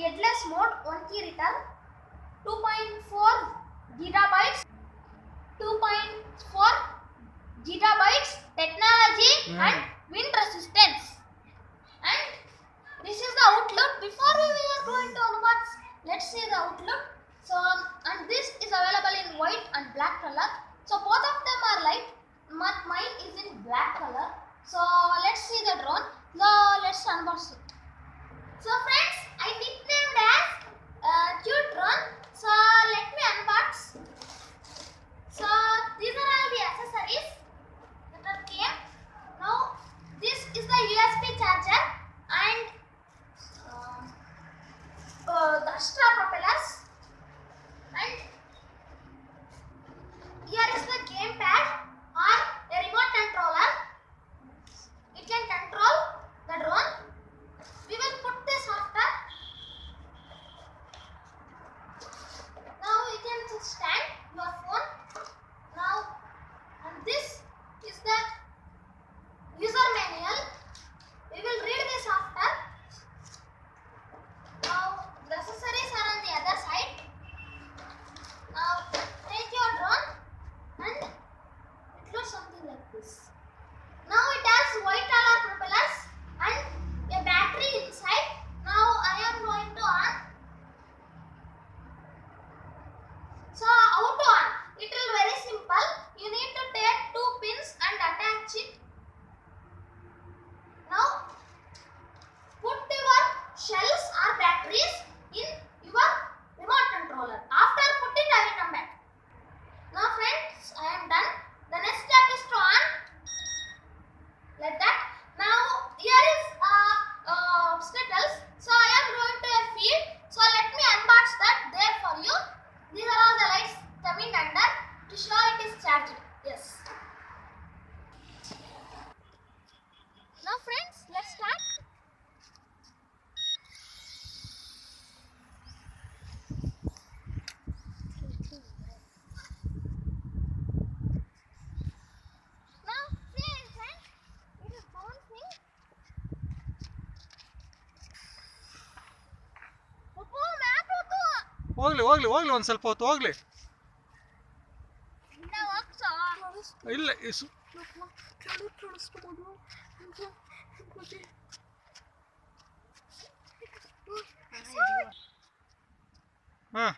headless mode 1K return, 2.4 gigabytes, 2.4 gigabytes technology and wind resistance. And this is the outlook. Before we are going to unbox, let's see the outlook. So and this is available in white and black color. So both of them are light. Mine is in black color. So let's see the drone. Now let's unbox it. So friends, I nicknamed as cute drone. So let me unbox. So these are all the accessories that came. Now this is the USB charger and the extra propellers, and here is the gamepad or a remote controller. It can control the drone. We will put this after. Now you can just stand your phone. Now, and this is the user manual. We will read this after. Now the accessories are on the other side. Now take your drone and it looks something like this. Now it has white color propellers and a battery inside. Now I am going to on. So how to on? It will very simple. You need to take 2 pins and attach it. Now put your shells or batteries in your remote controller. After putting, I will come back. Now friends, I am done. The next step is to on. Like that. Now here is obstacles. So I am going to a field. So let me unbox that there for you. These are all the lights coming under to show it is charging. Yes. Now friends, let's start. Now see friends, it is bouncing. Uppu map hotu. ಹೋಗ್ಲಿ ಒಂದು ಸ್ವಲ್ಪ ಹೊತ್ತು ಹೋಗ್ಲಿ. ಇನ್ನ ಹೋಗ್ಸೋ. ಇಲ್ಲ ಹಾಂ.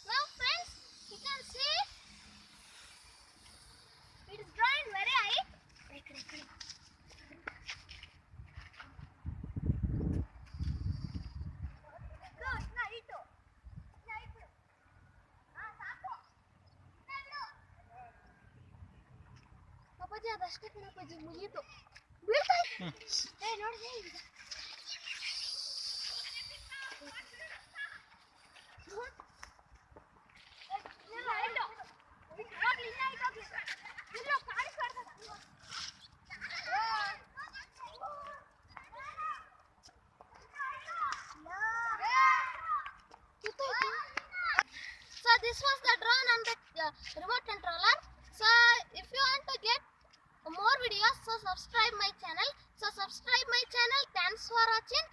Now friends, you can see it is drawing very high. ಅಪ್ಪಾಜಿ ಅದಷ್ಟೇ ಕಣಪ್ಪಾಜಿ ಮುಗೀತು ಬೀಳ್ತಾ ಇದೆ ನೋಡಿ So this was the drone and the remote controller. So if you want to get more videos, so subscribe my channel. Thanks for watching.